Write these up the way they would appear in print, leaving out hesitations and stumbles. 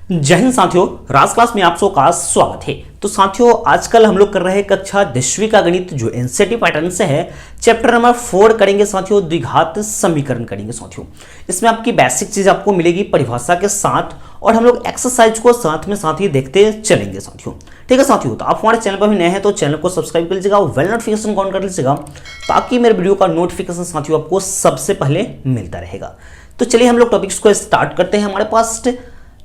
जय हिंद साथियों, राज क्लास में आप सबका स्वागत है। तो साथियों, आजकल हम लोग कर रहे हैं कक्षा 10वीं का गणित जो एनसीईआरटी पैटर्न से है। चैप्टर नंबर 4 करेंगे साथियों, द्विघात समीकरण करेंगे साथियों। इसमें आपकी बेसिक चीज आपको मिलेगी परिभाषा के साथ, और हम लोग एक्सरसाइज को साथ में साथ ही देखते चलेंगे साथियों। ठीक है साथियों, तो आप हमारे चैनल पर भी नए हैं तो चैनल को सब्सक्राइब कर लीजिएगा, बेल नोटिफिकेशन ऑन कर लीजिएगा, ताकि मेरे वीडियो का नोटिफिकेशन साथियों आपको सबसे पहले मिलता रहेगा। तो चलिए हम लोग टॉपिक्स को स्टार्ट करते हैं। हमारे पास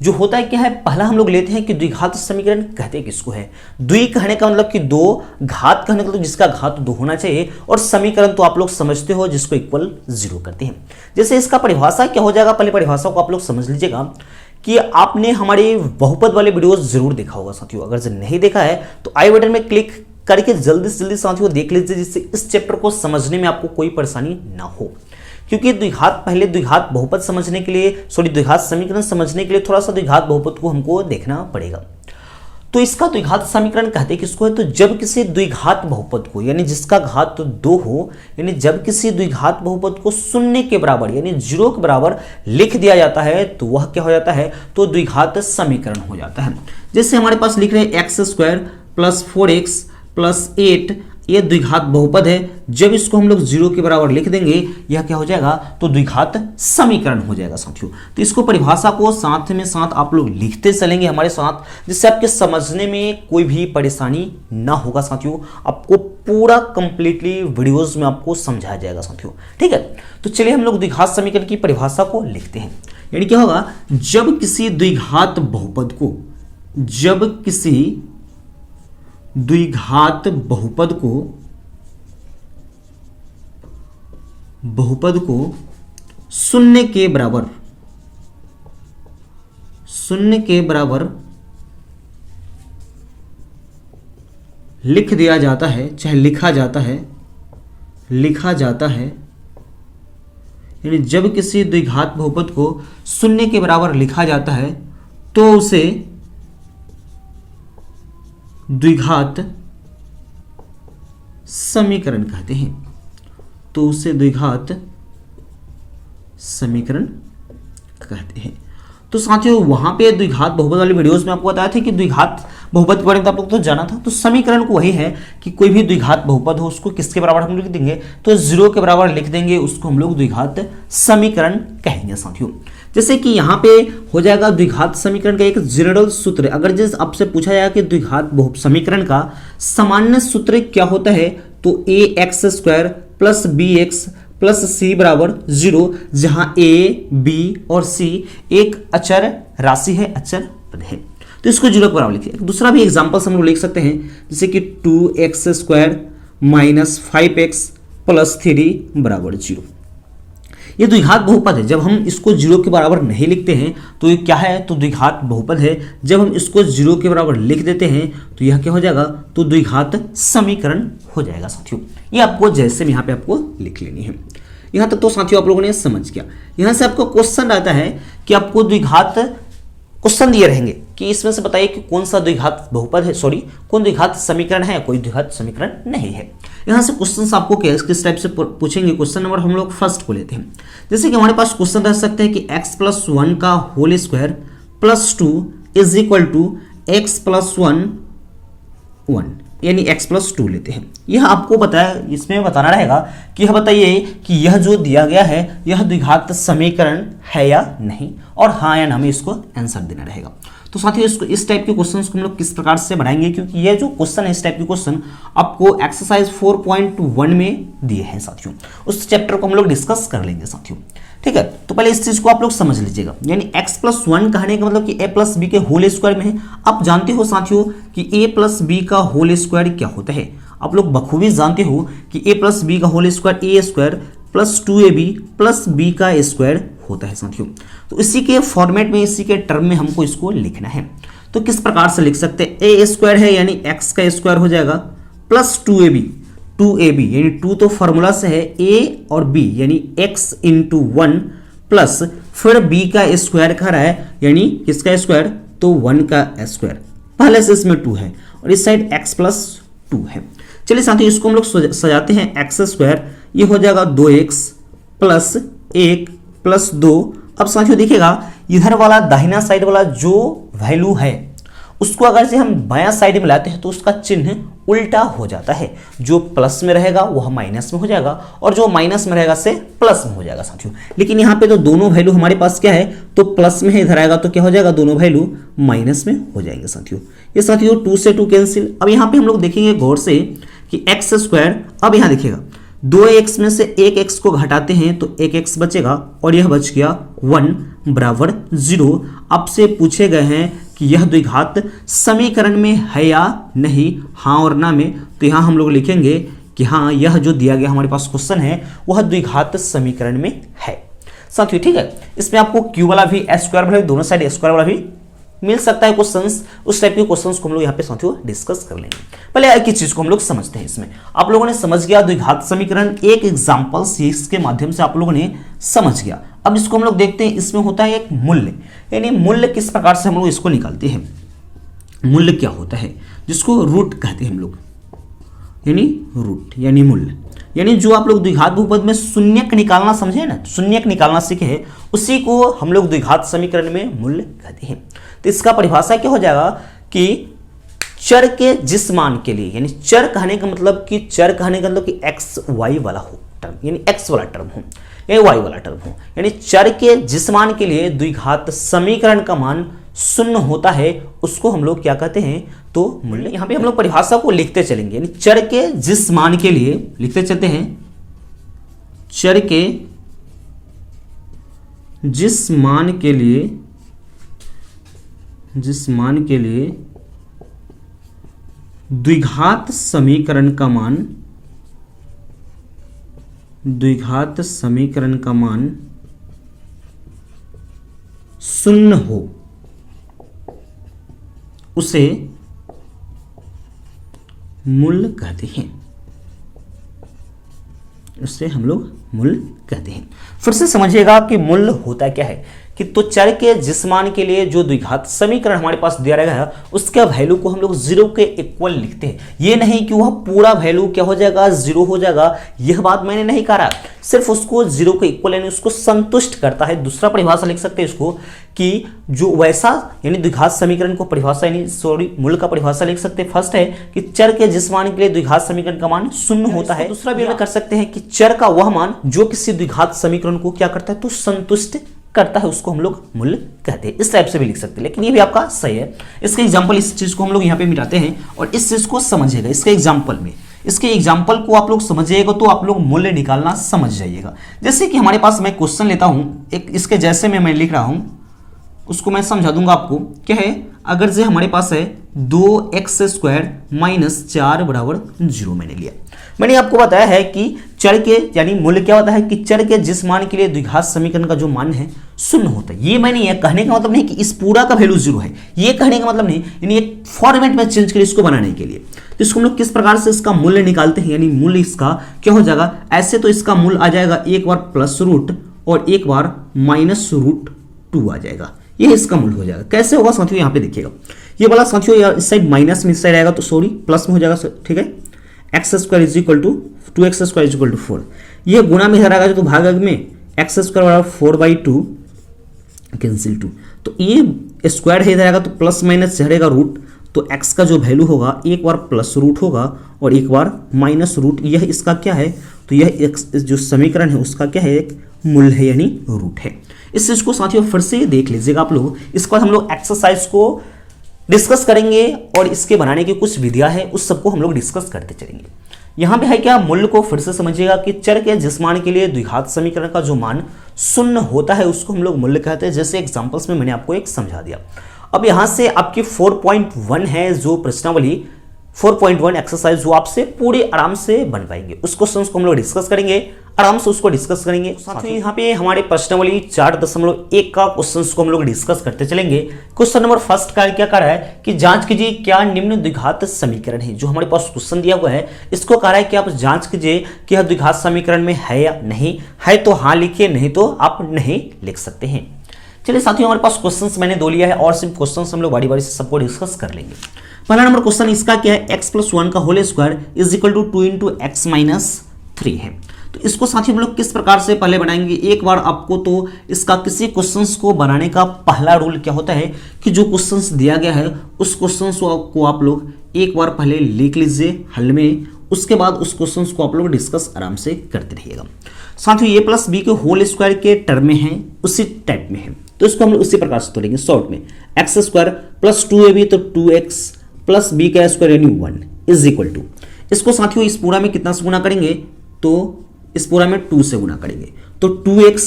जो होता है क्या है, पहला हम लोग लेते हैं कि द्विघात समीकरण कहते हैं किसको है। द्वि कहने का मतलब कि दो, घात कहने का मतलब जिसका घात 2 होना चाहिए, और समीकरण तो आप लोग समझते हो जिसको इक्वल 0 करते हैं। जैसे इसका परिभाषा क्या हो जाएगा, पहले परिभाषा को आप लोग समझ लीजिएगा कि आपने हमारे बहुपद वाले वीडियो जरूर देखा होगा साथियों। अगर जो नहीं देखा है तो आई बटन में क्लिक करके जल्दी से जल्दी साथियों देख लीजिए, जिससे इस चैप्टर को समझने में आपको कोई परेशानी ना हो। क्योंकि पहले द्विघात बहुपद समझने के लिए, द्विघात समीकरण समझने के लिए थोड़ा सा द्विघात बहुपद को हमको देखना पड़ेगा। तो इसका द्विघात समीकरण कहते किसको है, तो जब किसी द्विघात बहुपद को, यानी जिसका घात 2 हो, यानी जब किसी द्विघात बहुपद को 0 के बराबर यानी 0 के बराबर लिख दिया जाता है तो वह क्या हो जाता है, तो द्विघात समीकरण हो जाता है। जैसे हमारे पास लिख रहे हैं x² + 4x + 8, यह द्विघात बहुपद है। जब इसको हम लोग 0 के बराबर लिख देंगे, यह क्या हो जाएगा, तो द्विघात समीकरण हो जाएगा साथियों। तो इसको परिभाषा को साथ में साथ आप लोग लिखते चलेंगे हमारे साथ, जिससे आपके समझने में कोई भी परेशानी ना होगा साथियों। आपको पूरा कंप्लीटली वीडियोस में आपको समझाया जाएगा साथियों। ठीक है, तो चलिए हम लोग द्विघात समीकरण की परिभाषा को लिखते हैं। यानी क्या होगा, जब किसी द्विघात बहुपद को, जब किसी द्विघात बहुपद को 0 के बराबर लिख दिया जाता है, चाहे लिखा जाता है, यानी जब किसी द्विघात बहुपद को 0 के बराबर लिखा जाता है तो उसे द्विघात समीकरण कहते हैं। तो उसे द्विघात समीकरण कहते हैं। तो साथियों, वहां पे द्विघात बहुपद वाले वीडियोस में आपको बताया था कि द्विघात बहुपद के बारे में आप लोग तो जाना था। तो समीकरण को वही है कि कोई भी द्विघात बहुपद हो उसको किसके बराबर हम लिख देंगे, तो 0 के बराबर लिख देंगे, उसको हम लोग द्विघात समीकरण कहेंगे साथियों। जैसे कि यहाँ पे हो जाएगा द्विघात समीकरण का एक जनरल सूत्र। अगर जैसे आपसे पूछा जाए कि द्विघात समीकरण का सामान्य सूत्र क्या होता है, तो ax² + bx + c बराबर 0, जहां a, b और c एक अचर राशि है, अचर पद है। तो इसको 0 के बराबर लिखिए। दूसरा भी एग्जांपल हम लोग लिख सकते हैं, जैसे कि 2x² - 5x + 3 बराबर 0। ये द्विघात बहुपद है। जब हम इसको 0 के बराबर नहीं लिखते हैं तो ये क्या है, तो द्विघात बहुपद है। जब हम इसको 0 के बराबर लिख देते हैं तो यह क्या हो जाएगा, तो द्विघात समीकरण हो जाएगा साथियों। ये आपको जैसे में यहाँ पे आपको लिख लेनी है। यहाँ तक तो साथियों आप लोगों ने समझ गया। यहाँ से आपको क्वेश्चन आता है कि आपको द्विघात क्वेश्चन दिए रहेंगे कि इसमें से बताइए कि कौन सा द्विघात बहुपद है, कौन द्विघात समीकरण है, कोई द्विघात समीकरण नहीं है। यहाँ से क्वेश्चन आपको किस टाइप से पूछेंगे। क्वेश्चन नंबर हम लोग फर्स्ट को लेते हैं। जैसे कि हमारे पास क्वेश्चन रह सकते हैं कि x + 1 का होल स्क्वायर + 2 = x + 1 यानी x + 2 लेते हैं। यह आपको बताया, इसमें बताना रहेगा कि यह बताइए कि यह जो दिया गया है यह द्विघात समीकरण है या नहीं, और हाँ या ना हमें इसको आंसर देना रहेगा। तो साथियों, इसको इस टाइप के क्वेश्चंस को हम लोग किस प्रकार से बनाएंगे, क्योंकि ये जो क्वेश्चन है, इस टाइप के क्वेश्चन आपको एक्सरसाइज 4.1 में दिए हैं साथियों। उस चैप्टर को हम लोग डिस्कस कर लेंगे साथियों। ठीक है, तो पहले इस चीज को आप लोग समझ लीजिएगा। यानी x + 1 कहने का मतलब कि a + b के होल स्क्वायर में है। आप जानते हो साथियों कि a + b का होल स्क्वायर क्या होता है। आप लोग बखूबी जानते हो कि a + b का whole square a² + 2ab + b का स्क्वायर होता है साथियों। तो इसी के फॉर्मेट में, इसी के टर्म में हमको इसको लिखना है। तो किस प्रकार से लिख सकते हैं, a² है यानी x का स्क्वायर हो जाएगा + 2ab यानी 2 तो फॉर्मूला से है, a और b यानी x × 1 प्लस फिर b का स्क्वायर कह रहा है, यानी किसका स्क्वायर, तो 1 का स्क्वायर। पहले से इसमें 2 है और इस साइड x + 2 है। चलिए साथियों, इसको हम लोग सजाते हैं। x², ये हो जाएगा 2x + 1 + 2। अब साथियों देखिएगा, इधर वाला दाहिना साइड वाला जो वैल्यू है उसको अगर से हम बायां साइड में लाते हैं तो उसका चिन्ह उल्टा हो जाता है। जो प्लस में रहेगा वह माइनस में हो जाएगा और जो माइनस में रहेगा से प्लस में हो जाएगा साथियों। लेकिन यहाँ पे तो दोनों वैल्यू हमारे पास क्या है, तो प्लस में है, इधर आएगा तो क्या हो जाएगा, दोनों वैल्यू माइनस में हो जाएंगे साथियों। ये साथियों 2 से 2 कैंसिल। अब यहाँ पे हम लोग देखेंगे गौर से कि एक्स स्क्वायर, अब यहाँ देखिएगा 2x में से 1x को घटाते हैं तो 1x बचेगा और यह बच गया 1 बराबर 0। अब से पूछे गए हैं कि यह द्विघात समीकरण में है या नहीं, हाँ और ना में। तो यहाँ हम लोग लिखेंगे कि हाँ, यह जो दिया गया हमारे पास क्वेश्चन है वह द्विघात समीकरण में है साथियों। ठीक है, इसमें आपको क्यू वाला भी, एस स्क्वायर वाला भी, दोनों साइड स्क्वायर वाला भी मिल सकता है क्वेश्चंस। उस टाइप के क्वेश्चंस को हम लोग यहाँ पे साथियों डिस्कस कर लेंगे। पहले एक ही चीज को हम लोग समझते हैं। इसमें आप लोगों ने समझ गया द्विघात समीकरण, एक एग्जांपल्स इसके माध्यम से आप लोगों ने समझ गया। अब इसको हम लोग देखते हैं। इसमें होता है एक मूल्य, यानी मूल्य किस प्रकार से हम लोग इसको निकालते हैं। मूल्य क्या होता है, जिसको रूट कहते हैं हम लोग, यानी रूट यानी मूल्य, यानी जो आप लोग द्विघात बहुपद में शून्यक निकालना समझे ना, शून्यक निकालना सीखे हैं, उसी को हम लोग द्विघात समीकरण में मूल्य कहते हैं। तो इसका परिभाषा क्या हो जाएगा कि चर के जिस मान के लिए, यानी चर कहने का मतलब कि चर कहने का मतलब कि एक्स वाई वाला हो टर्म, यानी एक्स वाला टर्म हो या वाई वाला टर्म हो, यानी चर के जिस मान के लिए द्विघात समीकरण का मान शून्य होता है उसको हम लोग क्या कहते हैं, तो मूल्य। यहां पे हम लोग परिभाषा को लिखते चलेंगे, यानी चर के जिस मान के लिए लिखते चलते हैं, चर के जिस मान के लिए द्विघात समीकरण का मान शून्य हो उसे मूल्य कहते हैं, उससे हम लोग मूल्य कहते हैं। फिर से समझिएगा कि मूल्य होता क्या है, कि तो चर के जिस मान के लिए जो द्विघात समीकरण हमारे पास दिया रहेगा है उसका वैल्यू को हम लोग 0 के इक्वल लिखते हैं। ये नहीं कि वह पूरा वैल्यू क्या हो जाएगा, 0 हो जाएगा, यह बात मैंने नहीं कहा, सिर्फ उसको 0 के इक्वल यानी उसको संतुष्ट करता है। दूसरा परिभाषा लिख सकते हैं इसको कि जो वैसा, यानी द्विघात समीकरण को परिभाषा यानी मूल्य का परिभाषा लिख सकते हैं। फर्स्ट है कि चर के जिस मान के लिए द्विघात समीकरण का मान शून्य होता है। दूसरा भी कर सकते हैं कि चर का वह मान जो किसी द्विघात समीकरण को क्या करता है, तो संतुष्ट करता है, उसको हम लोग मूल्य कहते हैं। इस टाइप से भी लिख सकते हैं, लेकिन ये भी आपका सही है। इसका एग्जांपल, इस चीज को हम लोग यहाँ पे मिटाते हैं और इस चीज को समझिएगा। इसके एग्जांपल को आप लोग समझिएगा तो आप लोग मूल्य निकालना समझ जाइएगा। जैसे कि हमारे पास मैं क्वेश्चन लेता हूं, एक इसके जैसे मैं लिख रहा हूं, उसको मैं समझा दूंगा आपको। क्या है, अगर से हमारे पास है 2x स्क्वायर माइनस 4 बराबर 0 मैंने लिया। मैंने आपको बताया है कि चर के यानी मूल्य क्या होता है कि चर के जिस मान के लिए द्विघात समीकरण का जो मान है शून्य होता है। ये मैंने कहने का मतलब नहीं कि इस पूरा का वैल्यू 0 है, ये कहने का मतलब नहीं, यानी एक फॉर्मेट में चेंज करिए इसको बनाने के लिए। तो इसको हम लोग किस प्रकार से इसका मूल्य निकालते हैं, यानी मूल्य इसका क्या हो जाएगा, ऐसे तो इसका मूल्य आ जाएगा एक बार प्लस रूट और एक बार माइनस रूट 2 आ जाएगा। ये इसका मूल्य हो जाएगा। कैसे होगा साथियों, यहाँ पे देखिएगा, ये वाला साथियों इस साइड माइनस में, इस साइड आएगा तो सॉरी प्लस में हो जाएगा। ठीक है, x square is equal to 2x square is equal to 4, ये गुणा में इधर आएगा तो भाग में एक्स स्क्वायर बराबर 4/2 कैंसिल 2, तो ये स्क्वायर है इधर आएगा तो प्लस माइनस चढ़ेगा रूट, तो x का जो वैल्यू होगा एक बार प्लस रूट होगा और एक बार माइनस रूट। यह इसका क्या है, तो यह जो समीकरण है उसका क्या है, एक मूल्य है यानी रूट है। इस चीज को साथियों फिर से देख लीजिएगा आप लोग। इसके बाद हम लोग एक्सरसाइज को डिस्कस करेंगे और इसके बनाने की कुछ विधियां हैं, उस सबको हम लोग डिस्कस करते चलेंगे। यहां पे है क्या, मूल्य को फिर से समझिएगा कि चर के जिस मान के लिए द्विघात समीकरण का जो मान शून्य होता है उसको हम लोग मूल्य कहते हैं। जैसे एग्जांपल्स में मैंने आपको एक समझा दिया। अब यहां से आपकी 4.1 है जो प्रश्नावली 4.1 एक्सरसाइज, जो आपसे पूरे आराम से बन पाएंगे। उस क्वेश्चन को हम लोग डिस्कस करेंगे, आराम से उसको डिस्कस करेंगे। साथियों यहाँ पे हमारे प्रश्नावली 4.1 का क्वेश्चन को हम लोग डिस्कस करते चलेंगे। क्वेश्चन नंबर फर्स्ट का क्या कह रहा है कि जांच कीजिए क्या निम्न द्विघात समीकरण है। जो हमारे पास क्वेश्चन दिया हुआ है इसको कह रहा है कि आप जांच कीजिए कि यह द्विघात समीकरण में है या नहीं है, तो हाँ लिखिए, नहीं तो आप नहीं लिख सकते हैं। चलिए साथियों, हमारे पास क्वेश्चंस मैंने 2 लिया है और सिर्फ क्वेश्चंस हम लोग बारी बारी से सबको डिस्कस कर लेंगे। पहला नंबर क्वेश्चन इसका क्या है, x + 1 का whole square is equal to 2 × x - 3 है। तो इसको साथियों हम लोग किस प्रकार से पहले बनाएंगे, एक बार आपको तो इसका किसी क्वेश्चंस को बनाने का पहला रूल क्या होता है कि जो क्वेश्चंस दिया गया है उस क्वेश्चंस को आप लोग एक बार पहले लिख लीजिए हल में, उसके बाद उस क्वेश्चंस को आप लोग डिस्कस आराम से करते रहिएगा। साथियों ये प्लस बी के होल स्क्वायर के टर्म में है, उसी टाइप में है, तो इसको हम लोग उसी प्रकार से तोड़ेंगे शॉर्ट में। एक्स स्क्वायर प्लस 2ab तो 2x प्लस बी का स्क्वायर यानी 1 इज इक्वल टू, इसको साथियों इस पूरा में कितना से गुना करेंगे, तो इस पूरा में 2 से गुना करेंगे, तो 2x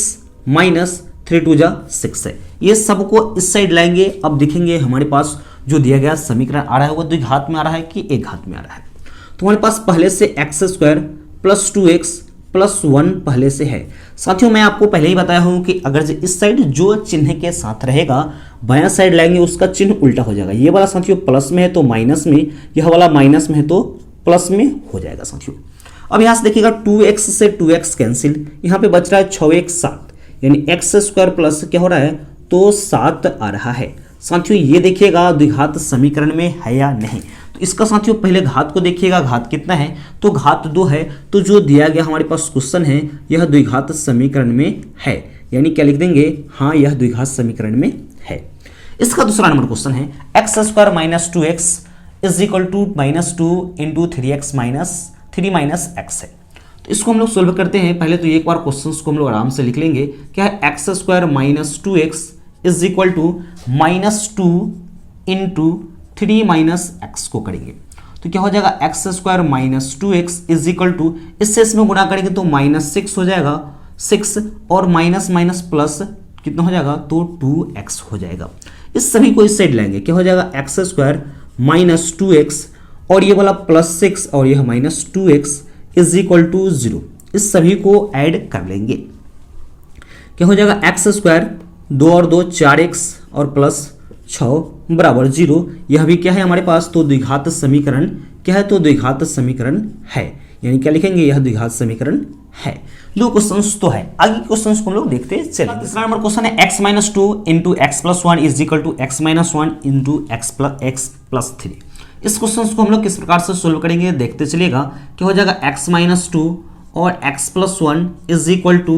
माइनस 3 2 जा 6 है। ये सबको इस साइड लाएंगे। अब देखेंगे हमारे पास जो दिया गया समीकरण आ रहा है वो द्विघात में आ रहा है कि एक घात में आ रहा है। तो हमारे पास पहले से x square plus 2x plus 1 पहले से है। साथियों मैं आपको पहले ही बताया हूं कि अगर इस साइड जो चिन्ह के साथ रहेगा बायां साइड लाएंगे उसका चिन्ह उल्टा हो जाएगा। ये वाला साथियों प्लस में है तो माइनस में, यह वाला माइनस में है तो प्लस में हो जाएगा साथियों। अब यहां से देखिएगा 2x से 2x कैंसिल, यहां पे बच रहा है 6x 7, यानी एक्स स्क्वायर प्लस क्या हो रहा है तो 7 आ रहा है। साथियों ये देखिएगा द्विघात समीकरण में है या नहीं, तो इसका साथियों पहले घात को देखिएगा, घात कितना है तो घात 2 है। तो जो दिया गया हमारे पास क्वेश्चन है यह द्विघात समीकरण में है, यानी क्या लिख देंगे, हाँ यह द्विघात समीकरण में है। इसका दूसरा नंबर क्वेश्चन है x square minus 2x is equal to -2 into 3x minus 3 minus x है। तो इसको हम लोग सोल्व करते हैं। पहले तो एक बार क्वेश्चन को हम लोग आराम से लिख लेंगे। क्या है, x square minus 2x is equal to -2 into 3 minus x को करेंगे तो क्या हो जाएगा, x square minus 2x is equal to, इससे इसमें गुणा करेंगे तो -6 हो जाएगा, 6 और माइनस माइनस प्लस कितना हो जाएगा तो 2x हो जाएगा। इस सभी को इस साइड लाएंगे, क्या हो जाएगा एक्स स्क्वायर माइनस 2x और ये वाला +6 और यह -2x इज इक्वल टू 0। इस सभी को ऐड कर लेंगे, क्या हो जाएगा एक्स स्क्वायर 2 और 2 4x और प्लस 6 बराबर 0। यह भी क्या है हमारे पास तो द्विघात समीकरण, क्या है तो द्विघात समीकरण है, यानी क्या लिखेंगे यह द्विघात समीकरण है। दो क्वेश्चंस तो है, आगे क्वेश्चंस को हम लोग देखते चलेंगे। तीसरा नंबर क्वेश्चन है x minus 2 into x plus 1 is equal to x minus 1 into x plus 3। इस क्वेश्चन को हम लोग किस प्रकार से सोल्व करेंगे देखते चलिएगा। क्या हो जाएगा x माइनस 2 और x plus 1 is equal to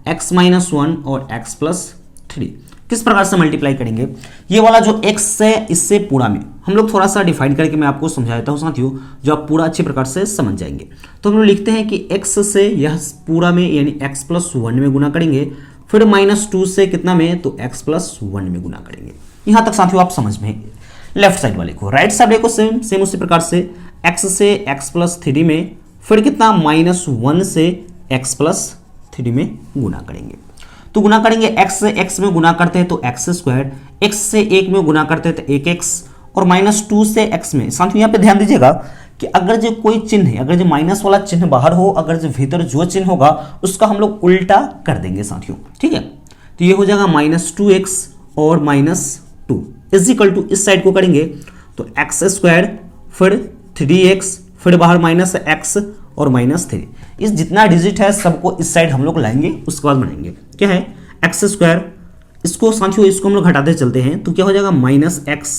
x minus 1 और x प्लस 3। किस प्रकार से मल्टीप्लाई करेंगे, ये वाला जो x है इससे पूरा में हम लोग थोड़ा सा डिफाइन करके मैं आपको समझा देता हूँ साथियों, जो आप पूरा अच्छी प्रकार से समझ जाएंगे। तो हम लोग लिखते हैं कि x से यह पूरा में यानी x प्लस 1 में गुना करेंगे, फिर -2 से कितना में तो x प्लस 1 में गुना करेंगे। यहाँ तक साथियों आप समझ में। लेफ्ट साइड वाले को, राइट साइड को सेम उसी प्रकार से x से x प्लस 3 में, फिर कितना -1 से x प्लस 3 में गुना करेंगे। तो गुना करेंगे x से x में गुना करते हैं तो x स्क्वायर, x से 1 में गुना करते हैं तो 1x और -2 से x में। साथियों यहाँ पे ध्यान दीजिएगा कि अगर जो कोई चिन्ह है, अगर जो माइनस वाला चिन्ह बाहर हो, अगर जो भीतर जो चिन्ह होगा उसका हम लोग उल्टा कर देंगे साथियों, ठीक है। तो ये हो जाएगा -2x और -2 इज इक्वल टू, इस साइड को करेंगे तो एक्स स्क्वायर फिर 3x फिर बाहर -x और -3। इस जितना डिजिट है सबको इस साइड हम लोग लाएंगे, उसके बाद बनाएंगे। क्या है एक्स स्क्वायर, इसको साथियों इसको हम लोग घटाते चलते हैं तो क्या हो जाएगा -x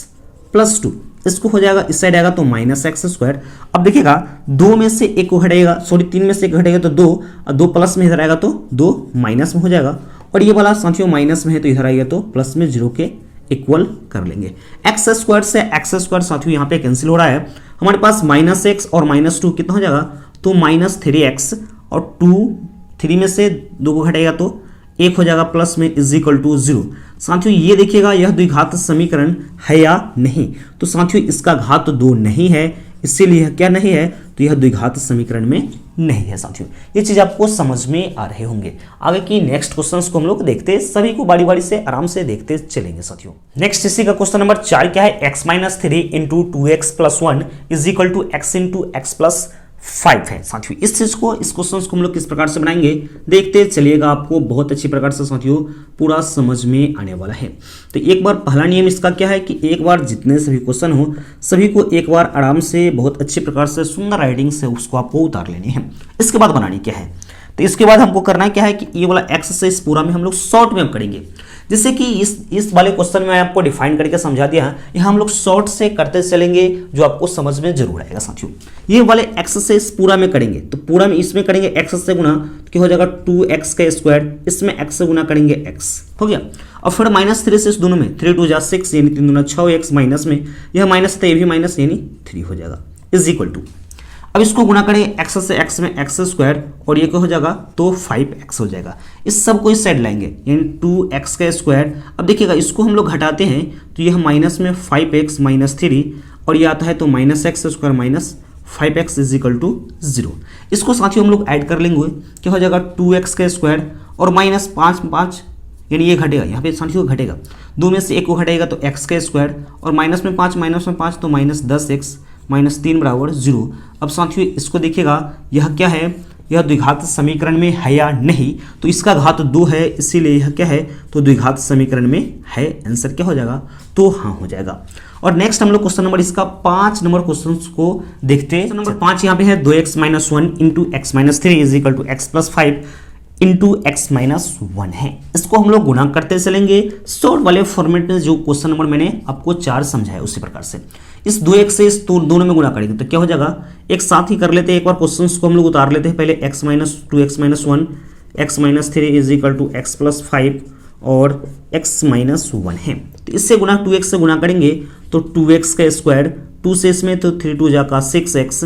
प्लस 2, इसको हो जाएगा इस साइड आएगा तो -x स्क्वायर। अब देखिएगा 2 में से 1 को घटेगा, सॉरी 3 में से 1 घटेगा तो 2, और 2 प्लस में इधर आएगा तो 2 माइनस में हो जाएगा, और ये वाला साथियों माइनस में है तो इधर आएगा तो प्लस में 0 के इक्वल कर लेंगे। एक्स स्क्वायर से एक्स स्क्वायर साथियों यहाँ पे कैंसिल हो रहा है, हमारे पास -x और -2 कितना हो जाएगा तो -3x और 3 में से 2 को घटेगा तो 1 हो जाएगा प्लस में इज इक्वल टू 0। साथियों ये देखिएगा यह द्विघात समीकरण है या नहीं, तो साथियों इसका घात 2 नहीं है, इसीलिए क्या नहीं है तो यह द्विघात समीकरण में नहीं है। साथियों ये चीज आपको समझ में आ रहे होंगे। आगे की नेक्स्ट क्वेश्चंस को हम लोग देखते, सभी को बारी बारी से आराम से देखते चलेंगे साथियों। नेक्स्ट इसी का क्वेश्चन नंबर 4 क्या है, x minus 3 into 2x plus 1 is equal to x into x plus 5 है। साथियों इस चीज को, इस क्वेश्चन को हम लोग किस प्रकार से बनाएंगे देखते चलिएगा, आपको बहुत अच्छी प्रकार से साथियों पूरा समझ में आने वाला है। तो एक बार पहला नियम इसका क्या है कि एक बार जितने सभी क्वेश्चन हो सभी को एक बार आराम से बहुत अच्छी प्रकार से सुंदर राइटिंग से उसको आपको उतार लेने हैं। इसके बाद बनानी क्या है, तो इसके बाद हमको करना क्या है कि ये वाला एक्स से इस पूरा में हम लोग शॉर्ट में करेंगे, जिससे कि इस वाले क्वेश्चन में आपको डिफाइन करके समझा दिया है, यहाँ हम लोग शॉर्ट से करते चलेंगे जो आपको समझ में जरूर आएगा साथियों। ये वाले एक्स से इस पूरा में करेंगे तो पूरा में इसमें करेंगे एक्स से गुना तो क्या हो जाएगा 2x का स्क्वायर, इसमें एक्स से गुना करेंगे x, हो गया। और फिर -3 से इस दोनों में 3 2 जा 6 यानी 3 दूना 6x माइनस में यह माइनस तो ये भी माइनस यानी 3 हो जाएगा इज इक्वल टू, अब इसको गुना करें x से x में x स्क्वायर और ये क्या हो जाएगा तो 5x हो जाएगा। इस सब को इस साइड लाएंगे यानी 2x का स्क्वायर। अब देखिएगा इसको हम लोग घटाते हैं तो यह माइनस में 5x माइनस 3 और ये आता है तो -x square minus 5x is equal to 0। इसको साथियों हम लोग ऐड कर लेंगे, क्या हो जाएगा 2x का स्क्वायर और माइनस 5 यानी ये घटेगा, यहाँ पे साथियों घटेगा, 2 में से 1 को घटेगा तो x का स्क्वायर और माइनस में 5 तो माइनस 10x माइनस 3 बराबर 0। अब साथियों इसको देखिएगा यह क्या है, यह द्विघात समीकरण में है या नहीं, तो इसका घात 2 है इसीलिए यह क्या है तो द्विघात समीकरण में है, आंसर क्या हो जाएगा तो हाँ हो जाएगा। और नेक्स्ट हम लोग क्वेश्चन नंबर इसका 5 नंबर क्वेश्चन को देखते हैं। नंबर 5 यहाँ पे है 2x minus 1 into x minus 3 is equal to x plus 5 into x minus 1 है। इसको हम लोग गुणा करते चलेंगे शॉर्ट वाले फॉर्मेट में जो क्वेश्चन नंबर मैंने आपको 4 समझाया उसी प्रकार से। इस 2x से इस दोनों में गुणा करेंगे तो क्या हो जाएगा, एक साथ ही कर लेते हैं, एक बार क्वेश्चंस को हम लोग उतार लेते हैं। पहले x minus 2x minus 1 x minus 3 is equal to x plus 5 और x माइनस 1 है। तो इससे गुणा 2x से गुणा करेंगे तो 2x का स्क्वायर, 2 से इसमें तो 3 2 जाका 6x।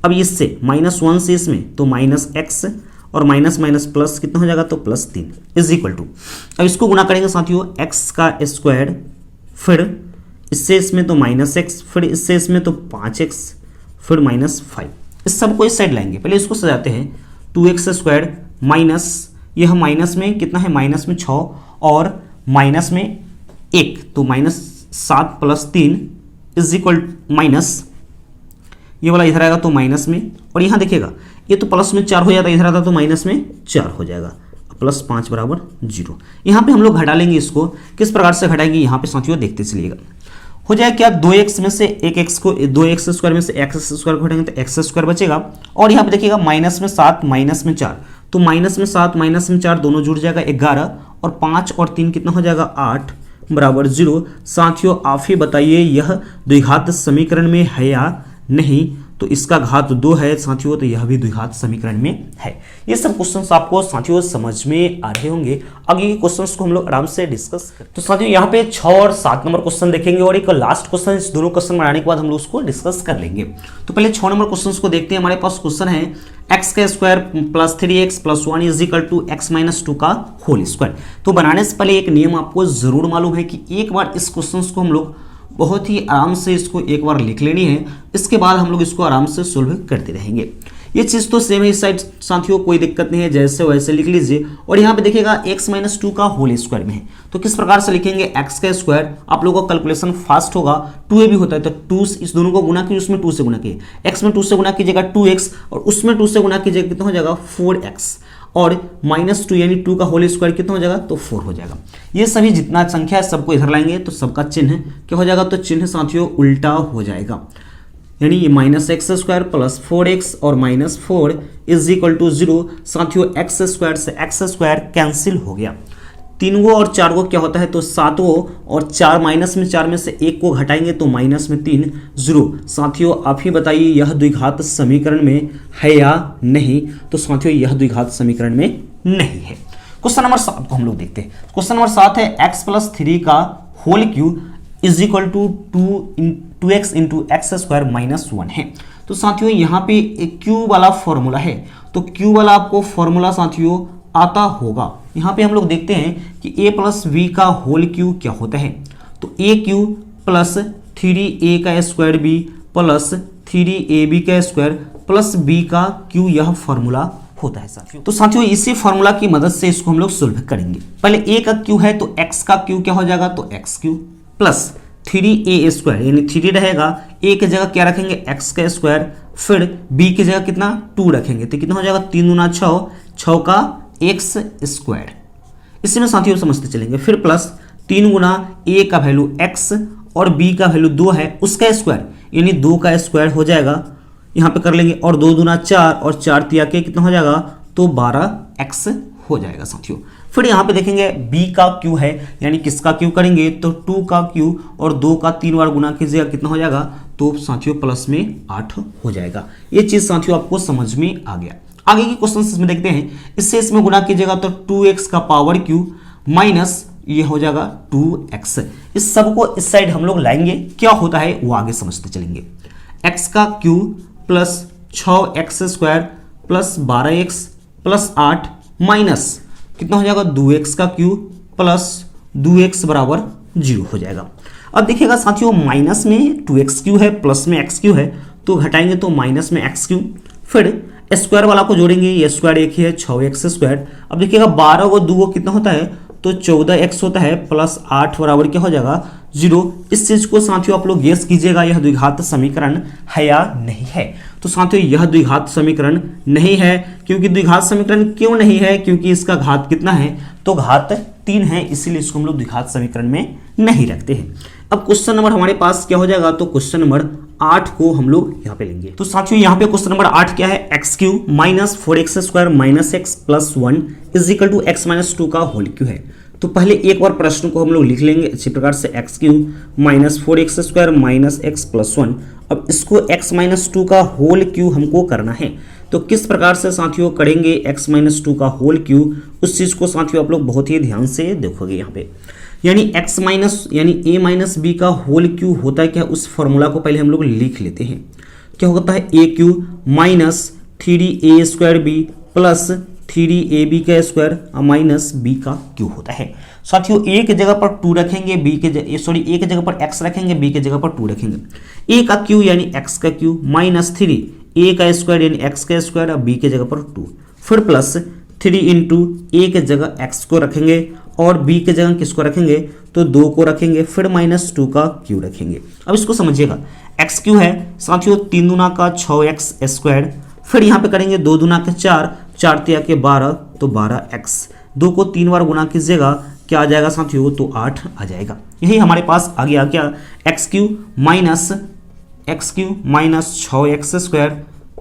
अब इससे -1 से इसमें तो -x और माइनस माइनस प्लस कितना हो जाएगा तो +3 इज इक्वल टू, अब इसको गुणा करेंगे साथियों x का स्क्वायर, फिर इससे इसमें तो -x, फिर इससे इसमें तो 5x, फिर -5। इस सब को इस साइड लाएंगे, पहले इसको सजाते हैं 2x स्क्वायर माइनस यह माइनस में कितना है माइनस में 6 और माइनस में 1 तो -7 + 3 इज इक्वल माइनस ये वाला इधर आएगा तो माइनस में, और यहाँ देखिएगा ये तो प्लस में 4 हो जाता है, इधर आता तो माइनस में 4 हो जाएगा, +5 बराबर 0। यहाँ पे हम लोग घटा लेंगे, इसको किस प्रकार से घटाएंगे यहाँ पे साथियों देखते चलिएगा। हो जाए क्या 2x में से एक x को 2x स्क्वायर में से x स्क्वायर को घटाएंगे तो x स्क्वायर बचेगा, और यहाँ पे देखिएगा माइनस में 7 माइनस में 4 तो माइनस में 7 माइनस में 4 दोनों जुड़ जाएगा 11 और 5 और 3 कितना हो जाएगा 8 बराबर 0। साथियों आप ही बताइए यह द्विघात समीकरण में है या नहीं, तो इसका घात 2 है साथियों, तो यह भी द्विघात समीकरण में है। ये सब क्वेश्चंस आपको साथियों समझ में आ रहे होंगे। आगे के क्वेश्चंस को हम लोग आराम से डिस्कस करें। तो साथियों यहाँ पे 6 और 7 नंबर क्वेश्चन देखेंगे और एक लास्ट क्वेश्चन, इस दोनों क्वेश्चन बनाने के बाद हम लोग उसको डिस्कस कर लेंगे। तो पहले 6 नंबर क्वेश्चन को देखते हैं। हमारे पास क्वेश्चन है x का square plus 3x plus 1 is equal to x minus 2 का होल स्क्वायर। तो बनाने से पहले एक नियम आपको जरूर मालूम है कि एक बार इस क्वेश्चन को हम लोग बहुत ही आराम से इसको एक बार लिख लेनी है, इसके बाद हम लोग इसको आराम से सोल्व करते रहेंगे। ये चीज़ तो सेम है इस साइड साथियों, कोई दिक्कत नहीं है, जैसे वैसे लिख लीजिए। और यहाँ पे देखिएगा x माइनस 2 का होल स्क्वायर में है, तो किस प्रकार से लिखेंगे x का स्क्वायर। आप लोगों का कैलकुलेशन फास्ट होगा, 2a भी होता है तो 2 इस दोनों को गुना कीजिए, उसमें 2 से गुना कीजिए, x में 2 से गुना कीजिएगा 2x और उसमें 2 से गुना कीजिएगा कितना हो जाएगा 4x और -2 यानी 2 का होल स्क्वायर कितना हो जाएगा तो 4 हो जाएगा। ये सभी जितना संख्या है सबको इधर लाएंगे तो सबका चिन्ह क्या हो जाएगा तो चिन्ह साथियों उल्टा हो जाएगा, यानी ये -x स्क्वायर प्लस 4x और -4 इज इक्वल टू 0। साथियों x स्क्वायर से x स्क्वायर कैंसिल हो गया, 3 गो और 4 गो क्या होता है तो 7 गो और 4 माइनस में 4 में से 1 को घटाएंगे तो माइनस में 3 0। साथियों आप ही बताइए यह द्विघात समीकरण में है या नहीं, तो साथियों यह द्विघात समीकरण में नहीं है। क्वेश्चन नंबर 7 को हम लोग देखते हैं। क्वेश्चन नंबर 7 है x प्लस 3 का whole cube is equal to 2x into x square minus 1 है। तो साथियों यहाँ पे एक क्यूब वाला फॉर्मूला है, तो क्यूब वाला आपको फॉर्मूला साथियों आता होगा। यहाँ पे हम लोग देखते हैं कि a प्लस वी का होल क्यूब क्या होता है, तो a क्यूब प्लस 3a का स्क्वायर b प्लस 3ab का स्क्वायर प्लस b का क्यूब, यह फॉर्मूला होता है साथियों। तो साथियों इसी फॉर्मूला की मदद से इसको हम लोग सोल्व करेंगे। पहले a का क्यूब है तो x का क्यूब क्या हो जाएगा तो x cube plus 3a square यानी 3 रहेगा, a की जगह क्या रखेंगे x का स्क्वायर, फिर b की जगह कितना 2 रखेंगे तो कितना हो जाएगा 3 दूना 6, 6 का x स्क्वायर। इसी में साथियों समझते चलेंगे, फिर प्लस 3 गुना a का वैल्यू x और b का वैल्यू 2 है उसका स्क्वायर यानी 2 का स्क्वायर हो जाएगा, यहाँ पे कर लेंगे, और 2 दूना 4 और 4 तिया के कितना हो जाएगा तो 12x हो जाएगा साथियों। फिर यहाँ पे देखेंगे b का q है, यानी किसका q करेंगे तो 2 का q और 2 का 3 बार गुना कीजिएगा, कितना हो जाएगा तो साथियों प्लस में 8 हो जाएगा। ये चीज साथियों आपको समझ में आ गया। आगे की क्वेश्चन इसमें देखते हैं। इससे इसमें गुना कीजिएगा तो 2x का पावर q माइनस ये हो जाएगा 2x। इस सब को इस साइड हम लोग लाएंगे, क्या होता है वो आगे समझते चलेंगे। x का q plus 6x square plus 12x plus 8 minus कितना हो जाएगा 2x का q प्लस 2x बराबर 0 हो जाएगा। अब देखिएगा साथियों माइनस में 2x है प्लस में x है, तो घटाएंगे तो माइनस में x, फिर स्क्वायर वाला को जोड़ेंगे, ये स्क्वायर एक ही है 6x स्क्वायर। अब देखिएगा 12 और 2 कितना होता है तो 14x होता है प्लस 8 बराबर क्या हो जाएगा 0। इस चीज को साथियों आप लोग गेस कीजिएगा यह द्विघात समीकरण है या नहीं है। तो साथियों यह द्विघात समीकरण नहीं है। क्योंकि द्विघात समीकरण क्यों नहीं है, क्योंकि इसका घात कितना है तो घात 3 है, इसीलिए इसको हम लोग द्विघात समीकरण में नहीं रखते हैं। अब क्वेश्चन नंबर हमारे पास क्या हो जाएगा तो क्वेश्चन नंबर 8 को हम लोग यहाँ पे लेंगे। तो साथियों यहाँ पे क्वेश्चन नंबर 8 क्या है, x³ minus 4x square minus x plus 1 is equal to x minus 2 का होल क्यू है। तो पहले एक बार प्रश्न को हम लोग लिख लेंगे अच्छी प्रकार से, x³ minus 4x square minus x plus 1। अब इसको x माइनस 2 का होल क्यू हमको करना है, तो किस प्रकार से साथियों करेंगे x माइनस 2 का होल क्यू, उस चीज को साथियों आप लोग बहुत ही ध्यान से देखोगे यहाँ पे। यानी x माइनस यानी a माइनस बी का होल क्यू होता है क्या, उस फॉर्मूला को पहले हम लोग लिख लेते हैं। क्या होता है AQ minus 3a square b plus 3ab का स्क्वायर माइनस b का क्यू होता है। साथियों a की जगह पर 2 रखेंगे, a की जगह पर x रखेंगे, b की जगह पर 2 रखेंगे। a का q यानी x का q माइनस 3 a का स्क्वायर यानी x का स्क्वायर और b की जगह पर 2, फिर प्लस 3 इंटू a की जगह x को रखेंगे और b की जगह किसको रखेंगे तो 2 को रखेंगे, फिर माइनस 2 का q रखेंगे। अब इसको समझिएगा, x³ है साथियों 3 दूना का 6x स्क्वायर, फिर यहाँ पे करेंगे 2 दूना के 4, 4 तिया के 12 तो 12x, 2 को 3 बार गुना कीजिएगा क्या आ जाएगा साथियों तो 8 आ जाएगा। यही हमारे पास आ गया क्या x³ minus 6x square